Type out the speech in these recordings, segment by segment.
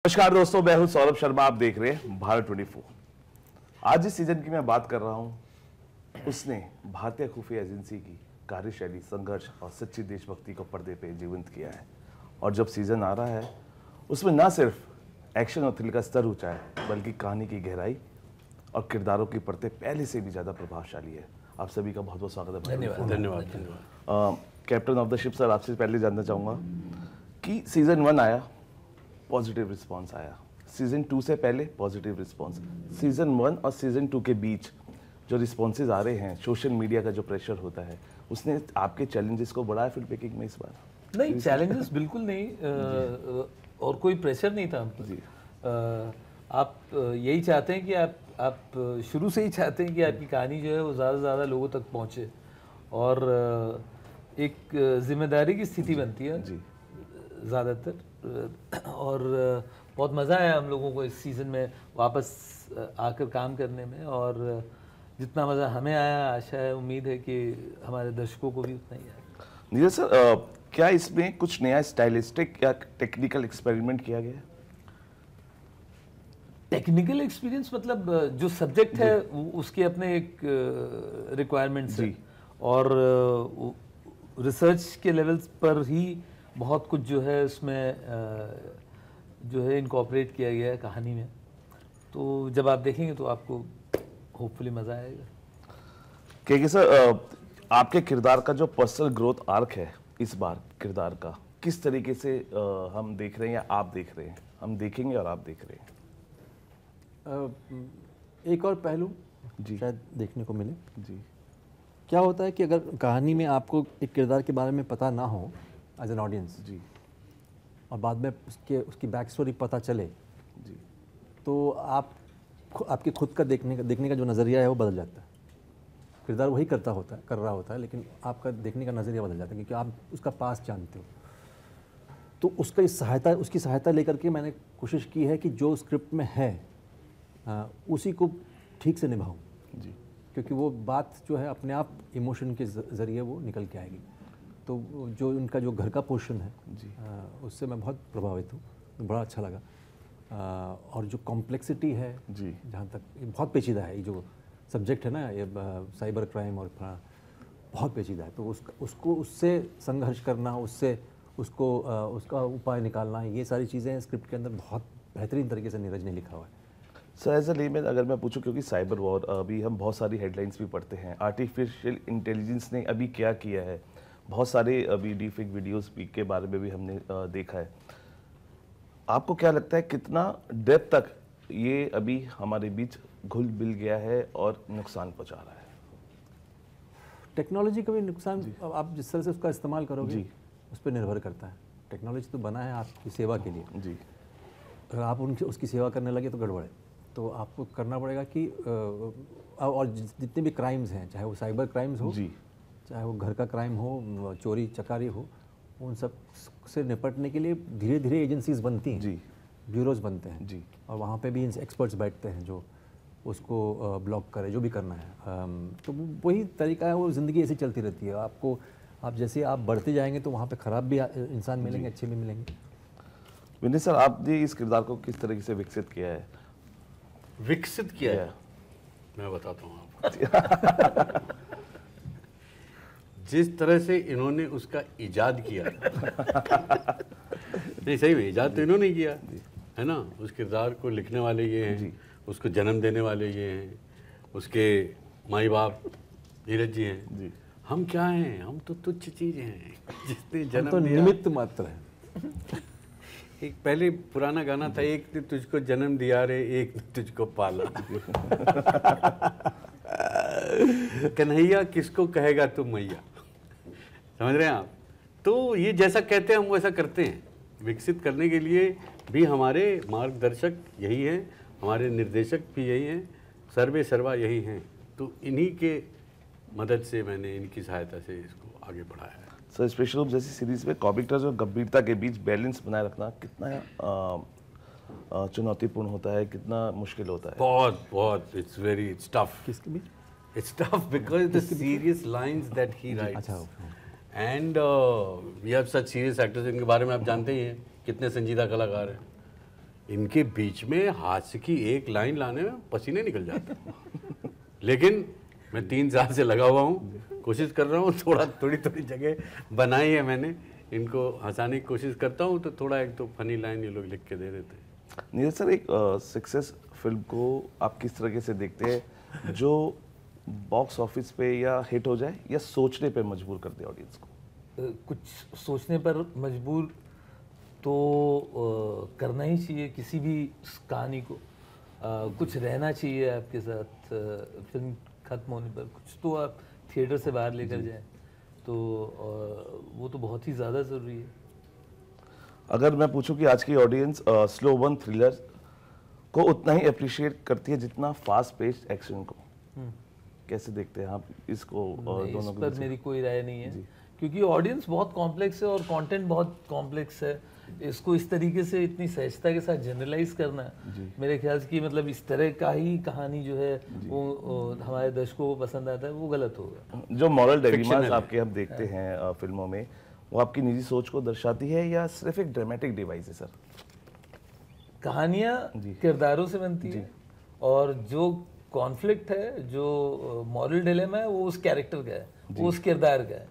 नमस्कार दोस्तों, मैं हूं सौरभ शर्मा। आप देख रहे हैं भारत 24। आज जिस सीजन की मैं बात कर रहा हूं उसने भारतीय खुफिया एजेंसी की कार्यशैली, संघर्ष और सच्ची देशभक्ति को पर्दे पे जीवंत किया है। और जब सीजन आ रहा है उसमें ना सिर्फ एक्शन और थ्रिल का स्तर ऊंचा है, बल्कि कहानी की गहराई और किरदारों की परतें पहले से भी ज्यादा प्रभावशाली है। आप सभी का बहुत बहुत स्वागत है। धन्यवाद। Captain of the ship sir, आपसे पहले जानना चाहूंगा कि सीजन 1 आया, पॉजिटिव रिस्पांस आया, सीजन 2 से पहले पॉजिटिव रिस्पांस, सीजन 1 और सीजन 2 के बीच जो रिस्पॉन्सेज आ रहे हैं, सोशल मीडिया का जो प्रेशर होता है, उसने आपके चैलेंजेस को बढ़ाया फिल्म मेकिंग में इस बार? नहीं, चैलेंजेस बिल्कुल नहीं, और कोई प्रेशर नहीं था हमको। आप यही चाहते हैं कि आप शुरू से ही चाहते हैं कि आपकी कहानी जो है वो ज़्यादा से ज़्यादा लोगों तक पहुँचे, और एक जिम्मेदारी की स्थिति बनती है जी ज़्यादातर। और बहुत मज़ा आया हम लोगों को इस सीज़न में वापस आकर काम करने में, और जितना मज़ा हमें आया, आशा है, उम्मीद है कि हमारे दर्शकों को भी उतना ही आएगा। नीरज सर, क्या इसमें कुछ नया स्टाइलिस्टिक या टेक्निकल एक्सपेरिमेंट किया गया? टेक्निकल एक्सपीरियंस मतलब जो सब्जेक्ट है उसके अपने एक रिक्वायरमेंट्स है, और रिसर्च के लेवल्स पर ही बहुत कुछ जो है उसमें जो है इनकॉर्पोरेट किया गया है कहानी में। तो जब आप देखेंगे तो आपको होपफुली मज़ा आएगा। क्योंकि सर, आपके किरदार का जो पर्सनल ग्रोथ आर्क है इस बार किरदार का, किस तरीके से हम देख रहे हैं या आप देख रहे हैं? हम देखेंगे और आप देख रहे हैं। एक और पहलू जी शायद देखने को मिले जी। क्या होता है कि अगर कहानी में आपको एक किरदार के बारे में पता ना हो एज एन ऑडियंस जी, और बाद में उसकी बैक स्टोरी पता चले जी, तो आपके खुद का देखने का जो नज़रिया है वो बदल जाता है। किरदार वही कर रहा होता है, लेकिन आपका देखने का नज़रिया बदल जाता है, क्योंकि आप उसका पास जानते हो। तो उसकी सहायता लेकर के मैंने कोशिश की है कि जो स्क्रिप्ट में है उसी को ठीक से निभाऊं जी, क्योंकि वो बात जो है अपने आप इमोशन के ज़रिए वो निकल के आएगी। तो जो उनका जो घर का पोर्शन है जी, उससे मैं बहुत प्रभावित हूँ, बड़ा अच्छा लगा। और जो कॉम्प्लेक्सिटी है जी, जहाँ तक ये बहुत पेचीदा है, ये जो सब्जेक्ट है ना, ये साइबर क्राइम और बहुत पेचीदा है, तो उसको उससे संघर्ष करना, उसका उपाय निकालना, ये सारी चीज़ें स्क्रिप्ट के अंदर बहुत बेहतरीन तरीके से नीरज ने लिखा हुआ है। सर, एज अ लेमैन अगर मैं पूछूं, क्योंकि साइबर वॉर अभी हम बहुत सारी हेडलाइंस भी पढ़ते हैं, आर्टिफिशियल इंटेलिजेंस ने अभी क्या किया है, बहुत सारे अभी डीफेक वीडियोस के बारे में भी हमने देखा है। आपको क्या लगता है कितना डेप्थ तक ये अभी हमारे बीच घुल मिल गया है और नुकसान पहुंचा रहा है? टेक्नोलॉजी का भी नुकसान आप जिस तरह से उसका इस्तेमाल करोगे जी, उस पर निर्भर करता है। टेक्नोलॉजी तो बना है आपकी सेवा के लिए जी, अगर आप उसकी सेवा करने लगे तो गड़बड़ है। तो आपको करना पड़ेगा कि और जितने भी क्राइम्स हैं, चाहे वो साइबर क्राइम्स हो जी, चाहे वो घर का क्राइम हो, चोरी चकारी हो, उन सब से निपटने के लिए धीरे धीरे एजेंसीज बनती हैं जी, ब्यूरोज बनते हैं जी, और वहाँ पे भी एक्सपर्ट्स बैठते हैं जो उसको ब्लॉक करे, जो भी करना है। तो वही तरीका है, वो ज़िंदगी ऐसी चलती रहती है। आप जैसे आप बढ़ते जाएंगे तो वहाँ पे ख़राब भी इंसान मिलेंगे, अच्छे भी मिलेंगे। विनय सर, आपने इस किरदार को किस तरीके से विकसित किया है? मैं बताता हूँ आपको। जिस तरह से इन्होंने उसका इजाद किया नहीं, सही में इजाद तो इन्होंने किया है ना। उस किरदार को लिखने वाले ये हैं, उसको जन्म देने वाले ये हैं, उसके माई बाप नीरज जी हैं जी। हम क्या हैं? हम तो तुच्छ चीज़ हैं जिसने जन्म तो दिया। निमित्त मात्र है। एक पहले पुराना गाना था, एक ने तुझको जन्म दिया रे, एक ने तुझको पाला। कन्हैया किसको कहेगा तू मैया, समझ रहे हैं आप? तो ये जैसा कहते हैं हम वैसा करते हैं। विकसित करने के लिए भी हमारे मार्गदर्शक यही हैं, हमारे निर्देशक भी यही हैं, सर्वे सर्वा यही हैं। तो इन्हीं के मदद से मैंने, इनकी सहायता से इसको आगे बढ़ाया है। सर, स्पेशल रूप जैसी सीरीज में कॉमिकनेस और गंभीरता के बीच बैलेंस बनाए रखना कितना चुनौतीपूर्ण होता है, कितना मुश्किल होता है? बहुत इट्स वेरी टफ। किसके बीच? It's tough because the serious lines that he writes, and we have such serious actors, इनके बारे में आप जानते ही हैं कितने संजीदा कलाकार हैं। इनके बीच में हास्य की एक लाइन लाने में पसीने निकल जाते हैं। लेकिन मैं 3 साल से लगा हुआ हूँ, कोशिश कर रहा हूँ, थोड़ी जगह बनाई है मैंने, इनको हंसाने की कोशिश करता हूँ, तो थोड़ा एक तो फनी लाइन ये लोग लिख के दे देते हैं। नीरज सर, एक सक्सेस फिल्म को आप किस तरीके से देखते हैं, जो बॉक्स ऑफिस पे या हिट हो जाए या सोचने पे मजबूर कर दे ऑडियंस को? कुछ सोचने पर मजबूर तो करना ही चाहिए किसी भी कहानी को। कुछ रहना चाहिए आपके साथ, फिल्म खत्म होने पर कुछ तो आप थिएटर से बाहर लेकर जाएं, तो वो तो बहुत ही ज़्यादा ज़रूरी है। अगर मैं पूछूं कि आज की ऑडियंस स्लो बर्न थ्रिलर को उतना ही अप्रिशिएट करती है जितना फास्ट पेस्ड एक्शन को, कैसे देखते हैं आप इसको? इस पर मेरी कोई राय नहीं है, क्योंकि ऑडियंस बहुत कॉम्प्लेक्स है और कंटेंट बहुत कॉम्प्लेक्स है। इसको इस तरीके से इतनी सहजता के साथ जनरलाइज करना, मेरे ख्याल से कि मतलब इस तरह का ही कहानी जो है वो हमारे दर्शकों को पसंद आता है, वो गलत होगा। जो मॉरल डायलेमास आपके हम देखते हैं फिल्मों में, वो आपकी निजी सोच को दर्शाती है या सिर्फ एक ड्रामेटिक डिवाइस है? सर, कहानियाँ किरदारों से बनती है, और जो कॉन्फ्लिक्ट है, जो मॉरल डिलेमा है, वो उस कैरेक्टर का है, वो उस किरदार का है।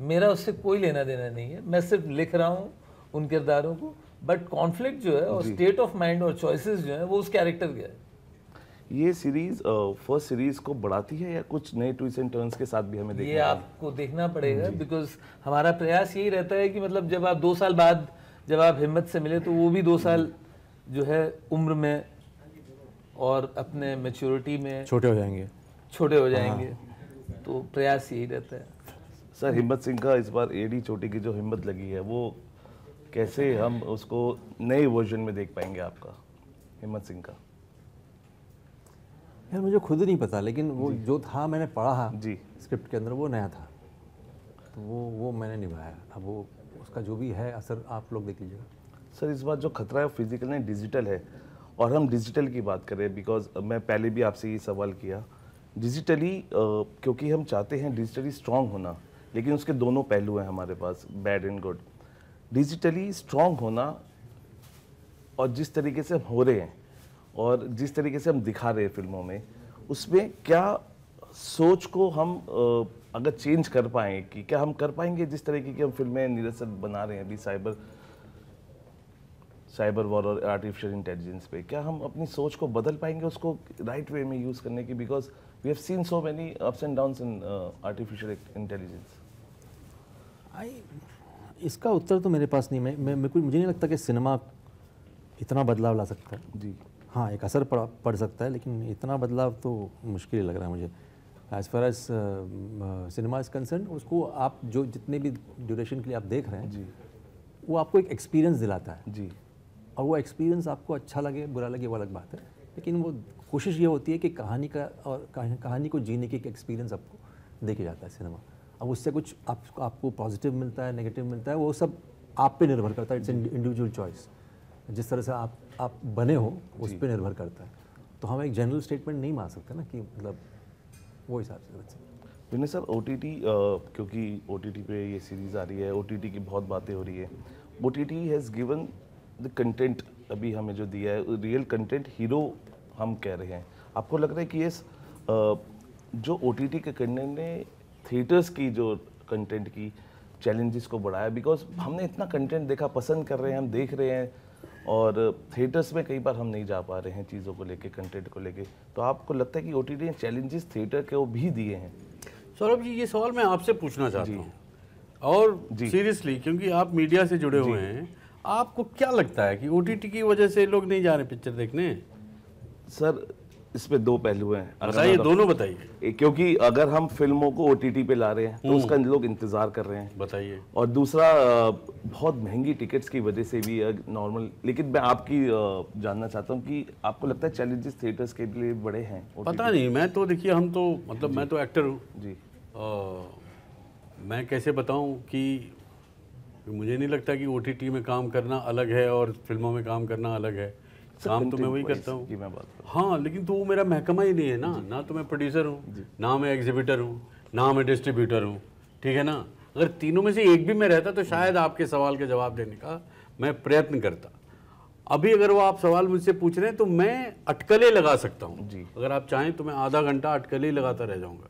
मेरा उससे कोई लेना देना नहीं है, मैं सिर्फ लिख रहा हूँ उन किरदारों को, बट कॉन्फ्लिक्ट जो है और स्टेट ऑफ माइंड और चॉइसेस जो है वो उस कैरेक्टर का है। ये सीरीज फर्स्ट सीरीज को बढ़ाती है या कुछ नए ट्विस्ट एंड टर्न्स के साथ भी हमें देखना ये आपको देखना पड़ेगा, बिकॉज हमारा प्रयास यही रहता है कि मतलब जब आप 2 साल बाद जब आप हिम्मत से मिले, तो वो भी 2 साल जो है उम्र में और अपने मैच्योरिटी में छोटे हो जाएंगे। तो प्रयास यही रहता है। सर, हिम्मत सिंह का इस बार एडी चोटी की जो हिम्मत लगी है, वो कैसे हम उसको नए वर्जन में देख पाएंगे आपका, हिम्मत सिंह का? यार मुझे खुद नहीं पता, लेकिन वो जो था मैंने पढ़ा जी स्क्रिप्ट के अंदर, वो नया था, तो वो मैंने निभाया। अब वो उसका जो भी है असर आप लोग देख लीजिएगा। सर, इस बार जो खतरा है फिजिकल नहीं डिजिटल है, और हम डिजिटल की बात करें, बिकॉज मैं पहले भी आपसे ये सवाल किया, डिजिटली क्योंकि हम चाहते हैं डिजिटली स्ट्रांग होना, लेकिन उसके दोनों पहलू हैं हमारे पास, bad and good. Digitally strong होना और जिस तरीके से हम हो रहे हैं और जिस तरीके से हम दिखा रहे हैं फिल्मों में, उसमें क्या सोच को हम अगर चेंज कर पाएँ, कि क्या हम कर पाएंगे जिस तरीके की हम फिल्में नीरज सर बना रहे हैं अभी साइबर वॉर और आर्टिफिशियल इंटेलिजेंस पे, क्या हम अपनी सोच को बदल पाएंगे उसको राइट वे में यूज़ करने की? Because we have seen so many ups and downs in artificial intelligence. इसका उत्तर तो मेरे पास नहीं। मुझे नहीं लगता कि सिनेमा इतना बदलाव ला सकता है। जी हाँ, एक असर पड़ सकता है, लेकिन इतना बदलाव तो मुश्किल ही लग रहा है मुझे। As far as cinema is concern, उसको आप जो जितने भी ड्यूरेशन के लिए आप देख रहे हैं जी, वो आपको एक एक्सपीरियंस दिलाता है, जी, और वो एक्सपीरियंस आपको अच्छा लगे बुरा लगे वो अलग बात है, लेकिन वो कोशिश ये होती है कि कहानी का और कहानी को जीने की एक एक्सपीरियंस आपको देके जाता है सिनेमा। अब उससे कुछ आपको पॉजिटिव मिलता है, नेगेटिव मिलता है, वो सब आप पे निर्भर करता है। इट्स इंडिविजुअल चॉइस, जिस तरह से आप बने हो उस पर निर्भर करता है। तो हम एक जनरल स्टेटमेंट नहीं मान सकते ना कि मतलब वो हिसाब से। विनय सर, OTT क्योंकि OTT पे ये सीरीज़ आ रही है, OTT की बहुत बातें हो रही है। OTT has given the content, अभी हमें जो दिया है रियल कंटेंट हीरो हम कह रहे हैं। आपको लग रहा है कि ये जो OTT के कंटेंट ने थिएटर्स की जो कंटेंट की चैलेंजेस को बढ़ाया? बिकॉज हमने इतना कंटेंट देखा, पसंद कर रहे हैं, हम देख रहे हैं, और थिएटर्स में कई बार हम नहीं जा पा रहे हैं चीज़ों को लेके, कंटेंट को लेके। तो आपको लगता है कि OTT ने चैलेंजेस थिएटर के वो भी दिए हैं? सौरभ जी, ये सवाल मैं आपसे पूछना चाहता हूँ, और सीरियसली, क्योंकि आप मीडिया से जुड़े हुए हैं, आपको क्या लगता है कि OTT की वजह से लोग नहीं जा रहे पिक्चर देखने? सर, इसमें 2 पहलु हैं। बताइए, दोनों बताइए। क्योंकि अगर हम फिल्मों को OTT पे ला रहे हैं तो उसका लोग इंतजार कर रहे हैं, बताइए। और दूसरा बहुत महंगी टिकट्स की वजह से भी नॉर्मल। लेकिन मैं आपकी जानना चाहता हूँ कि आपको लगता है चैलेंजेस थिएटर्स के लिए बड़े हैं? पता नहीं, मैं तो देखिए, हम तो मतलब मैं तो एक्टर हूँ जी, मैं कैसे बताऊँ कि मुझे नहीं लगता कि OTT में काम करना अलग है और फिल्मों में काम करना अलग है। काम तो मैं वही करता हूँ। हाँ, लेकिन तो वो मेरा महकमा ही नहीं है ना तो मैं प्रोड्यूसर हूँ, ना मैं एग्जीबिटर हूँ, ना मैं डिस्ट्रीब्यूटर हूँ, ठीक है ना। अगर तीनों में से एक भी मैं रहता तो शायद आपके सवाल के जवाब देने का मैं प्रयत्न करता। अभी अगर वो आप सवाल मुझसे पूछ रहे हैं तो मैं अटकलें लगा सकता हूँ जी। अगर आप चाहें तो मैं आधा घंटा अटकलें लगाता रह जाऊंगा,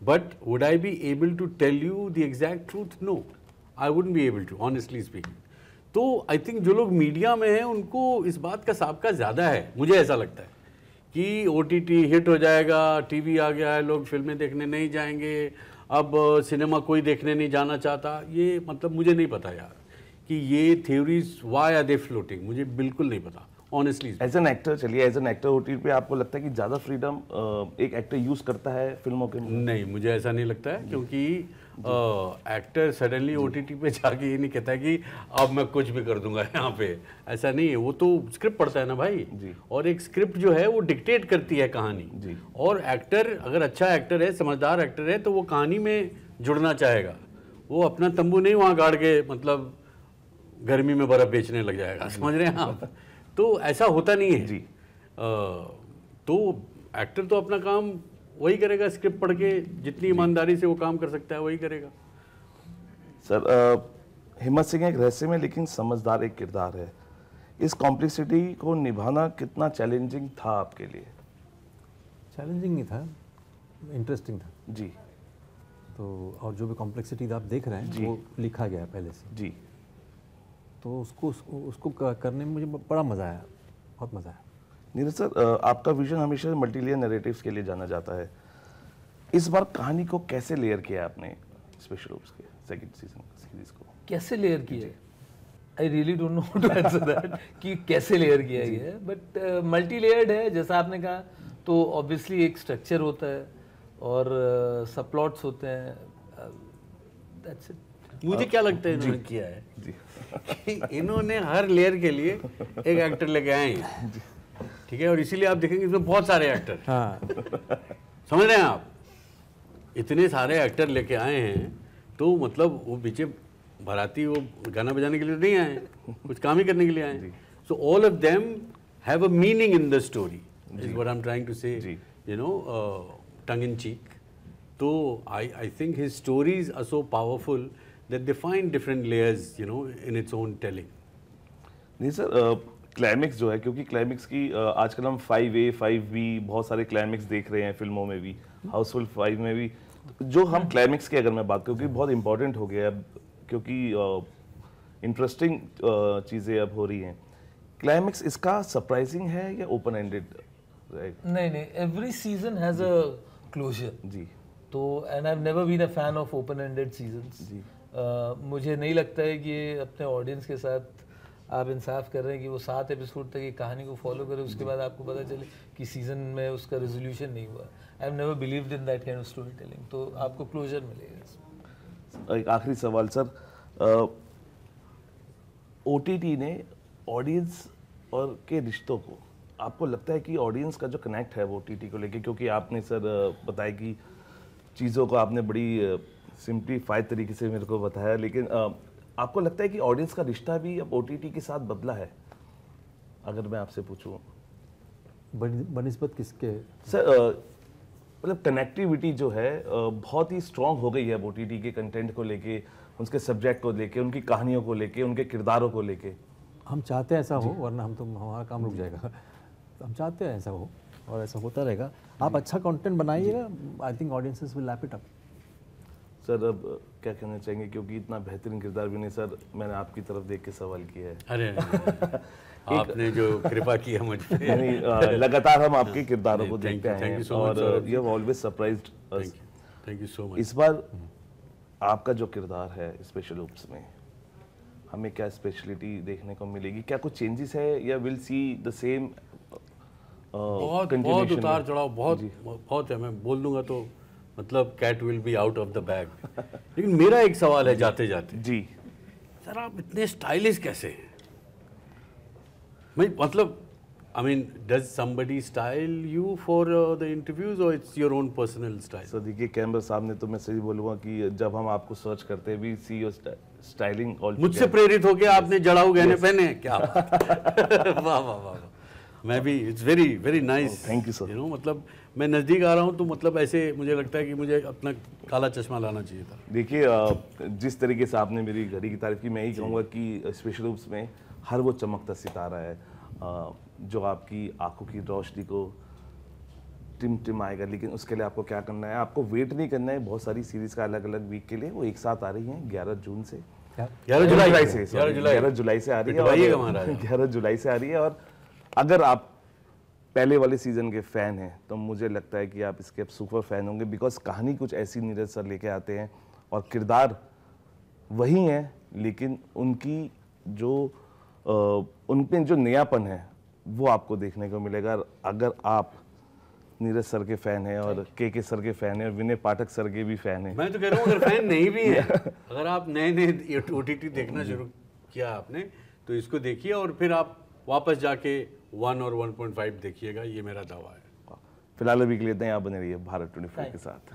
but would I be able to tell you the exact truth? No, I wouldn't be able to, honestly speaking. तो आई थिंक जो लोग मीडिया में हैं उनको इस बात का साबका ज़्यादा है, मुझे ऐसा लगता है कि OTT हिट हो जाएगा, टीवी आ गया है, लोग फिल्में देखने नहीं जाएंगे, अब सिनेमा कोई देखने नहीं जाना चाहता। ये मतलब मुझे नहीं पता यार कि ये theories why are they floating, मुझे बिल्कुल नहीं पता ऑनेस्टली। एज एन एक्टर, चलिए एज एन एक्टर OTT पे आपको लगता है कि ज़्यादा फ्रीडम एक एक्टर यूज करता है फिल्मों के में? नहीं, मुझे ऐसा नहीं लगता है, क्योंकि एक्टर सडनली OTT पे जाके ये नहीं कहता है कि अब मैं कुछ भी कर दूंगा यहाँ पे, ऐसा नहीं है। वो तो स्क्रिप्ट पढ़ता है ना भाई, और एक स्क्रिप्ट जो है वो डिक्टेट करती है कहानी, और एक्टर अगर अच्छा एक्टर है, समझदार एक्टर है, तो वो कहानी में जुड़ना चाहेगा, वो अपना तंबू नहीं वहाँ गाड़ के मतलब गर्मी में बर्फ बेचने लग जाएगा, समझ रहे हैं आप? तो ऐसा होता नहीं है जी। तो एक्टर तो अपना काम वही करेगा, स्क्रिप्ट पढ़ के जितनी ईमानदारी से वो काम कर सकता है वही करेगा। सर, हिम्मत सिंह एक रहस्यमय लेकिन समझदार एक किरदार है। इस कॉम्प्लेक्सिटी को निभाना कितना चैलेंजिंग था आपके लिए? चैलेंजिंग नहीं था, इंटरेस्टिंग था जी। तो और जो भी कॉम्प्लेक्सिटी आप देख रहे हैं वो लिखा गया है पहले से जी। तो उसको करने में मुझे बड़ा मज़ा आया, बहुत मज़ा आया। नीरज सर, आपका विजन हमेशा मल्टीलेयर नैरेटिव्स के लिए जाना जाता है। इस बार कहानी को कैसे लेयर किया आपने स्पेशल ओप्स के सेकंड सीजन सीरीज को? कैसे लेयर किया है? I really don't know to answer that कि कैसे लेयर किया गया है, बट मल्टी लेयर्ड है जैसा आपने कहा। तो ऑब्वियसली एक स्ट्रक्चर होता है और सबप्लॉट्स होते हैं, दैट्स इट। मुझे क्या लगता है इन्होंने किया है कि इन्होंने हर लेयर के लिए एक एक्टर लेके आए हैं, ठीक है, और इसीलिए आप देखेंगे इसमें बहुत सारे एक्टर, हाँ समझ रहे हैं आप? इतने सारे एक्टर लेके आए हैं तो मतलब वो पीछे बाराती वो गाना बजाने के लिए नहीं आए, कुछ काम ही करने के लिए आए। So all of them have a meaning in the story, is what I am trying to say, you know, tongue in cheek. तो I think his stories are so powerful that they find different layers, you know, in its own telling. नहीं sir, climax जो है, क्योंकि climax की आजकल हम 5A 5B बहुत सारे क्लाइमेक्स देख रहे हैं फिल्मों में भी, हाउसफुल 5 में भी। जो हम क्लाइमेक्स की अगर मैं बात करूँ, क्योंकि बहुत इंपॉर्टेंट हो गया है, क्योंकि इंटरेस्टिंग चीज़ें अब हो रही हैं। क्लाइमेक्स इसका सरप्राइजिंग है या ओपन एंडेड रहेगा? नहीं, every season has a closure जी। तो and I have never been a fan of open ended seasons. मुझे नहीं लगता है कि अपने ऑडियंस के साथ आप इंसाफ कर रहे हैं कि वो 7 एपिसोड तक ये कहानी को फॉलो करे, उसके बाद आपको पता चले कि सीजन में उसका रेजोल्यूशन नहीं हुआ। आई have never believed in that kind of story telling. तो आपको क्लोजर मिलेगा। एक आखिरी सवाल सर, OTT ने ऑडियंस और के रिश्तों को, आपको लगता है कि ऑडियंस का जो कनेक्ट है वो OTT को लेके, क्योंकि आपने सर बताया कि चीज़ों को आपने बड़ी सिंप्लीफाइड तरीके से मेरे को बताया, लेकिन आपको लगता है कि ऑडियंस का रिश्ता भी अब OTT के साथ बदला है? अगर मैं आपसे पूछूं बनिस्बत किसके सर, मतलब कनेक्टिविटी जो है बहुत ही स्ट्रांग हो गई है अब OTT के कंटेंट को लेके, उसके सब्जेक्ट को लेके, उनकी कहानियों को लेके, उनके किरदारों को लेके। हम चाहते हैं ऐसा हो, वरना हम तो हमारा काम रुक जाएगा। हम चाहते हैं ऐसा हो और ऐसा होता रहेगा। आप अच्छा कंटेंट बनाइएगा, I think audiences will lap it up. Sir, अब क्या कहना चाहेंगे, क्योंकि इतना बेहतरीन किरदार भी नहीं सर, मैंने आपकी तरफ देख के सवाल किया है। अरे आपने जो कृपा की है मुझ पे। नहीं, लगातार हम आपके किरदारों को देखते thank हैं you so much, और you have always surprised us. Thank you so much. इस बार आपका जो किरदार है स्पेशल ओप्स में, हमें क्या स्पेशलिटी देखने को मिलेगी? क्या कुछ चेंजेस है या विल सी द सेम? बहुत उतार चढ़ाव बहुत है, मैं बोल दूंगा तो मतलब cat will be out of the bag. लेकिन मेरा एक सवाल है जाते जाते जी, सर, आप इतने स्टाइलिश कैसे हैं? मतलब I mean, does somebody style you for the interviews और it's your own personal style? Sir देखिए, कैमरा सामने तो मैं सही बोलूँगा कि जब हम आपको सर्च करते हैं, we see your styling all. मुझसे प्रेरित होकर आपने जड़ाऊ गहने पहने हैं क्या? वाह वाह वाह, मैं भी, it's very very nice. Thank you sir. You know, मतलब मैं नज़दीक आ रहा हूँ तो मतलब ऐसे मुझे लगता है कि मुझे अपना काला चश्मा लाना चाहिए था। देखिए, जिस तरीके से आपने मेरी घड़ी की तारीफ की, मैं ही कहूँगा कि स्पेशल रूप्स में हर वो चमकता सितारा है। जो आपकी आंखों की रोशनी को टिमाएगा। लेकिन उसके लिए आपको क्या करना है, आपको वेट नहीं करना है बहुत सारी सीरीज का अलग अलग वीक के लिए, वो एक साथ आ रही हैं 11 जून से, 11 जुलाई से 11 जुलाई से आ रही है, पिटवाइएगा महाराज। 11 जुलाई से आ रही है। और अगर आप पहले वाले सीजन के फैन हैं तो मुझे लगता है कि आप इसके अब सुपर फैन होंगे, बिकॉज कहानी कुछ ऐसी नीरज सर लेके आते हैं और किरदार वही हैं, लेकिन उनकी जो उनमें जो नयापन है वो आपको देखने को मिलेगा। अगर आप नीरज सर के फैन हैं और के सर के फैन हैं और विनय पाठक सर के भी फैन हैं, मैं तो कह रहा हूँ अगर फैन नहीं भी है, अगर आप नए OTT देखना शुरू किया आपने, तो इसको देखिए और फिर आप वापस जाके 1 और 1.5 देखिएगा, ये मेरा दावा है। फिलहाल अभी के लिए इतना ही, आप बने रहिए भारत 24 के साथ।